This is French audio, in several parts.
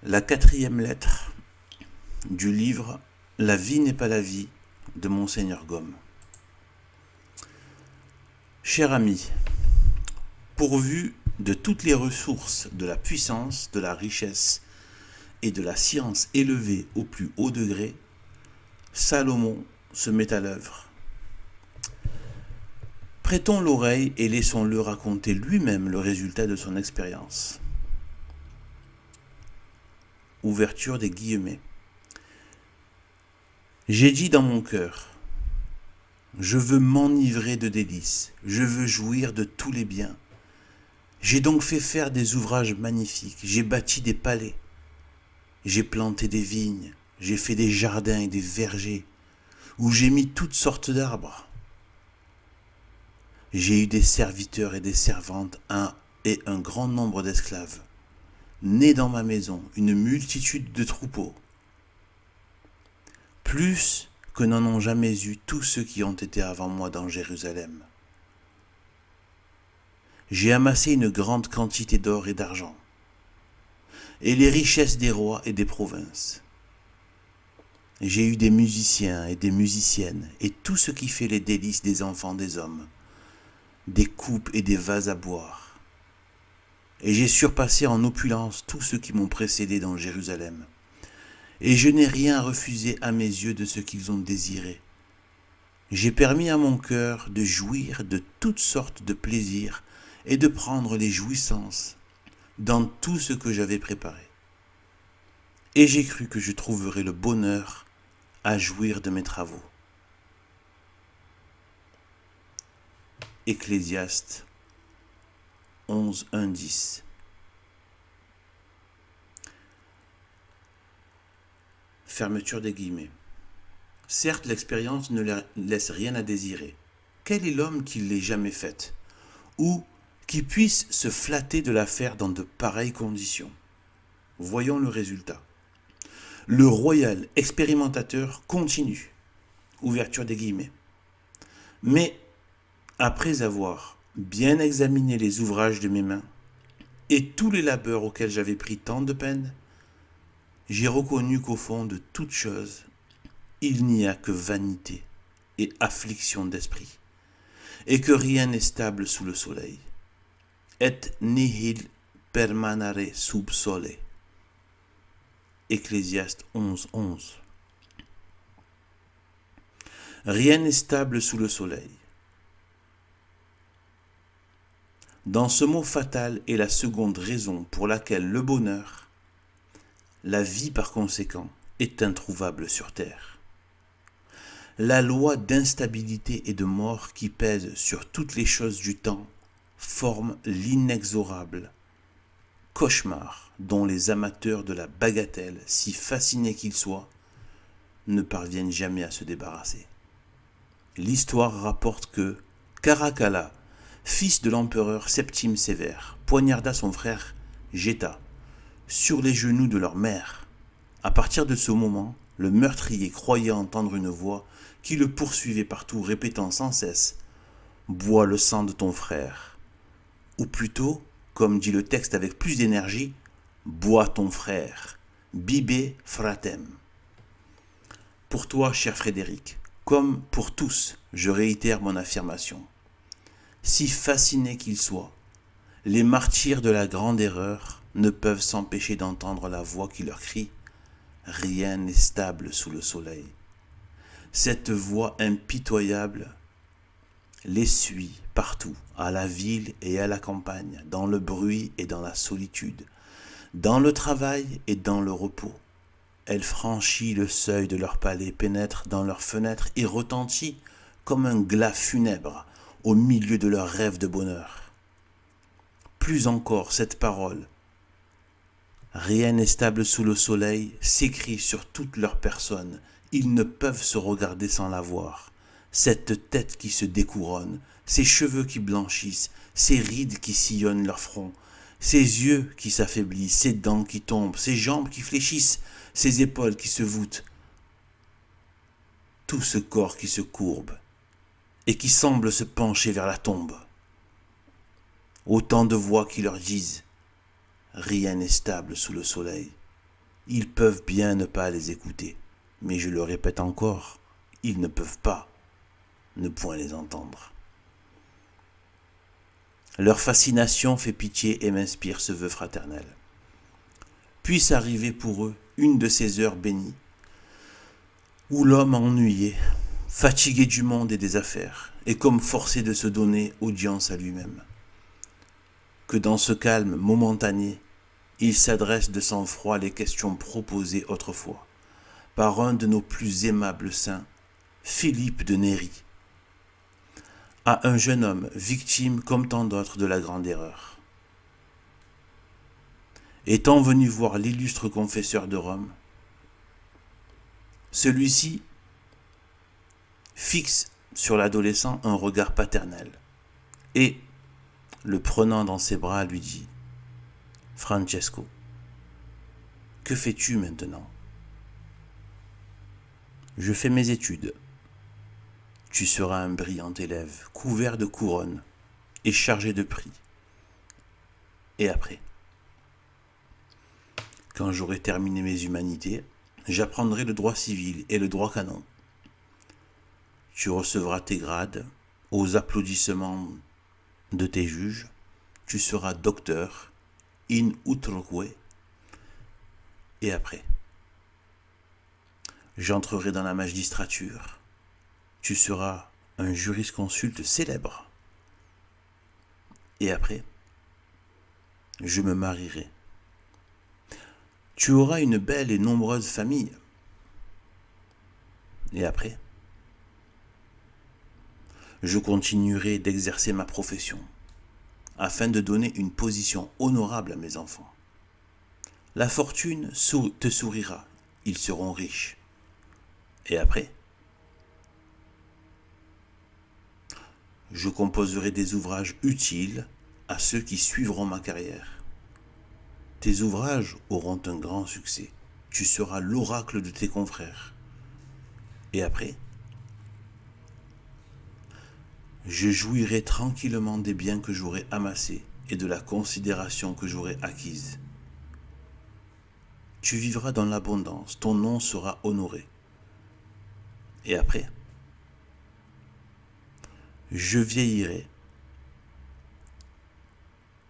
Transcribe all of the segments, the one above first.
La quatrième lettre du livre La vie n'est pas la vie de Monseigneur Gomme. Cher ami, pourvu de toutes les ressources de la puissance, de la richesse et de la science élevée au plus haut degré, Salomon se met à l'œuvre. Prêtons l'oreille et laissons-le raconter lui-même le résultat de son expérience. Ouverture des guillemets. J'ai dit dans mon cœur, je veux m'enivrer de délices, je veux jouir de tous les biens. J'ai donc fait faire des ouvrages magnifiques, j'ai bâti des palais, j'ai planté des vignes, j'ai fait des jardins et des vergers, où j'ai mis toutes sortes d'arbres. J'ai eu des serviteurs et des servantes, et un grand nombre d'esclaves. Nés dans ma maison, une multitude de troupeaux. Plus que n'en ont jamais eu tous ceux qui ont été avant moi dans Jérusalem. J'ai amassé une grande quantité d'or et d'argent, et les richesses des rois et des provinces. J'ai eu des musiciens et des musiciennes, et tout ce qui fait les délices des enfants des hommes, des coupes et des vases à boire. Et j'ai surpassé en opulence tous ceux qui m'ont précédé dans Jérusalem. Et je n'ai rien refusé à mes yeux de ce qu'ils ont désiré. J'ai permis à mon cœur de jouir de toutes sortes de plaisirs et de prendre les jouissances dans tout ce que j'avais préparé. Et j'ai cru que je trouverais le bonheur à jouir de mes travaux. Ecclésiaste 11, 1, 10. Fermeture des guillemets. Certes, l'expérience ne laisse rien à désirer. Quel est l'homme qui l'ait jamais faite, ou qui puisse se flatter de la faire dans de pareilles conditions? Voyons le résultat. Le royal expérimentateur continue. Ouverture des guillemets. Mais, après avoir bien examiné les ouvrages de mes mains, et tous les labeurs auxquels j'avais pris tant de peine, j'ai reconnu qu'au fond de toute chose, il n'y a que vanité et affliction d'esprit, et que rien n'est stable sous le soleil. Et nihil permanere sub sole. Ecclésiaste 11, 11. Rien n'est stable sous le soleil. Dans ce mot fatal est la seconde raison pour laquelle le bonheur, la vie par conséquent, est introuvable sur terre. La loi d'instabilité et de mort qui pèse sur toutes les choses du temps forme l'inexorable cauchemar dont les amateurs de la bagatelle, si fascinés qu'ils soient, ne parviennent jamais à se débarrasser. L'histoire rapporte que Caracalla, fils de l'empereur Septime Sévère, poignarda son frère Geta sur les genoux de leur mère. À partir de ce moment, le meurtrier croyait entendre une voix qui le poursuivait partout, répétant sans cesse « Bois le sang de ton frère », ou plutôt, comme dit le texte avec plus d'énergie, « Bois ton frère, bibe fratem ». Pour toi, cher Frédéric, comme pour tous, je réitère mon affirmation. Si fascinés qu'ils soient, les martyrs de la grande erreur ne peuvent s'empêcher d'entendre la voix qui leur crie « Rien n'est stable sous le soleil ». Cette voix impitoyable les suit partout, à la ville et à la campagne, dans le bruit et dans la solitude, dans le travail et dans le repos. Elle franchit le seuil de leur palais, pénètre dans leurs fenêtres et retentit comme un glas funèbre au milieu de leurs rêves de bonheur. Plus encore, cette parole, rien n'est stable sous le soleil, s'écrit sur toute leur personne. Ils ne peuvent se regarder sans la voir. Cette tête qui se découronne, ces cheveux qui blanchissent, ces rides qui sillonnent leur front, ces yeux qui s'affaiblissent, ces dents qui tombent, ces jambes qui fléchissent, ces épaules qui se voûtent, tout ce corps qui se courbe et qui semble se pencher vers la tombe. Autant de voix qui leur disent « Rien n'est stable sous le soleil ». Ils peuvent bien ne pas les écouter, mais je le répète encore, ils ne peuvent pas ne point les entendre. Leur fascination fait pitié et m'inspire ce vœu fraternel. Puisse arriver pour eux une de ces heures bénies où l'homme ennuyé, fatigué du monde et des affaires, est comme forcé de se donner audience à lui-même. Que dans ce calme momentané, il s'adresse de sang-froid les questions proposées autrefois par un de nos plus aimables saints, Philippe de Néri, à un jeune homme victime comme tant d'autres de la grande erreur. Étant venu voir l'illustre confesseur de Rome, celui-ci fixe sur l'adolescent un regard paternel et, le prenant dans ses bras, lui dit « Francesco, que fais-tu maintenant ? » « Je fais mes études. Tu seras un brillant élève, couvert de couronnes et chargé de prix. Et après ? Quand j'aurai terminé mes humanités, j'apprendrai le droit civil et le droit canon. Tu recevras tes grades aux applaudissements de tes juges. Tu seras docteur in utroque. Et après ? J'entrerai dans la magistrature. Tu seras un jurisconsulte célèbre. Et après ? Je me marierai. Tu auras une belle et nombreuse famille. Et après ? Je continuerai d'exercer ma profession, afin de donner une position honorable à mes enfants. La fortune te sourira, ils seront riches. Et après ? Je composerai des ouvrages utiles à ceux qui suivront ma carrière. Tes ouvrages auront un grand succès. Tu seras l'oracle de tes confrères. Et après ? Je jouirai tranquillement des biens que j'aurai amassés et de la considération que j'aurai acquise. Tu vivras dans l'abondance, ton nom sera honoré. Et après ? Je vieillirai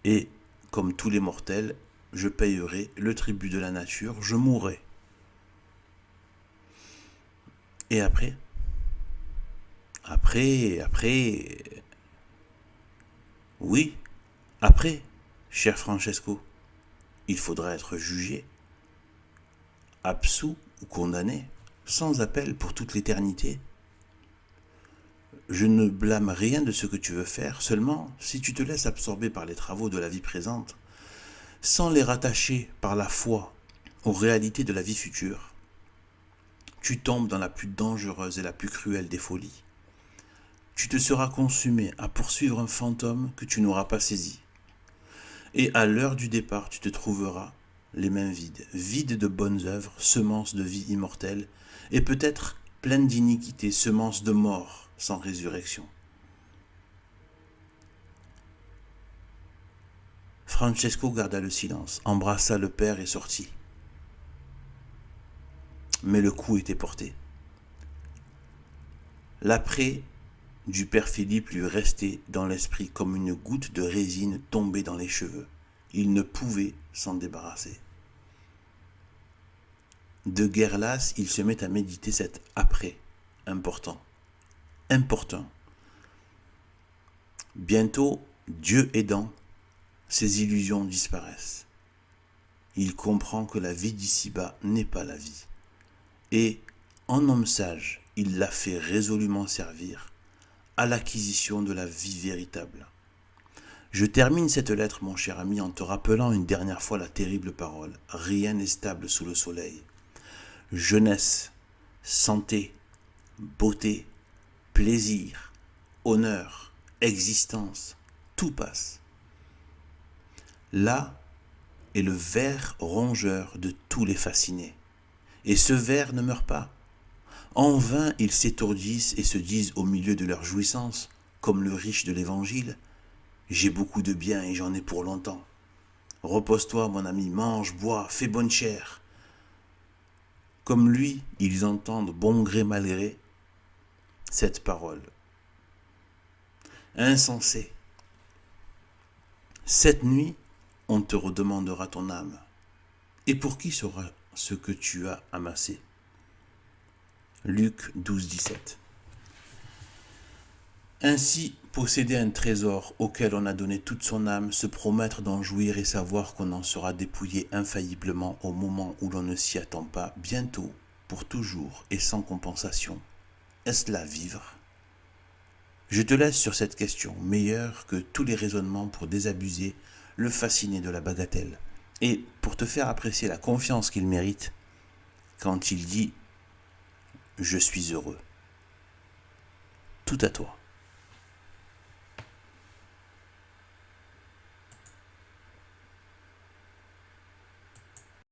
et, comme tous les mortels, je payerai le tribut de la nature, je mourrai. Et après ? Oui, après, cher Francesco, il faudra être jugé, absous ou condamné, sans appel pour toute l'éternité. Je ne blâme rien de ce que tu veux faire, seulement si tu te laisses absorber par les travaux de la vie présente, sans les rattacher par la foi aux réalités de la vie future, tu tombes dans la plus dangereuse et la plus cruelle des folies. Tu te seras consumé à poursuivre un fantôme que tu n'auras pas saisi. Et à l'heure du départ, tu te trouveras les mains vides, vides de bonnes œuvres, semences de vie immortelle, et peut-être pleines d'iniquité, semences de mort sans résurrection. Francesco garda le silence, embrassa le père et sortit. Mais le coup était porté. L'après du père Philippe lui restait dans l'esprit comme une goutte de résine tombée dans les cheveux. Il ne pouvait s'en débarrasser. De guerre lasse, il se met à méditer cet après important. Bientôt, Dieu aidant, ses illusions disparaissent. Il comprend que la vie d'ici-bas n'est pas la vie. Et, en homme sage, il la fait résolument servir à l'acquisition de la vie véritable. Je termine cette lettre, mon cher ami, en te rappelant une dernière fois la terrible parole. Rien n'est stable sous le soleil. Jeunesse, santé, beauté, plaisir, honneur, existence, tout passe. Là est le ver rongeur de tous les fascinés. Et ce ver ne meurt pas. En vain, ils s'étourdissent et se disent au milieu de leur jouissance, comme le riche de l'Évangile, « J'ai beaucoup de biens et j'en ai pour longtemps. Repose-toi, mon ami, mange, bois, fais bonne chère. comme lui, ils entendent bon gré mal gré cette parole. Insensé, cette nuit, on te redemandera ton âme. Et pour qui sera ce que tu as amassé? Luc 12, 17. Ainsi, posséder un trésor auquel on a donné toute son âme, se promettre d'en jouir et savoir qu'on en sera dépouillé infailliblement au moment où l'on ne s'y attend pas, bientôt, pour toujours et sans compensation. Est-ce là vivre? Je te laisse sur cette question, meilleure que tous les raisonnements pour désabusé le fasciné de la bagatelle, et pour te faire apprécier la confiance qu'il mérite quand il dit « Je suis heureux ». Tout à toi.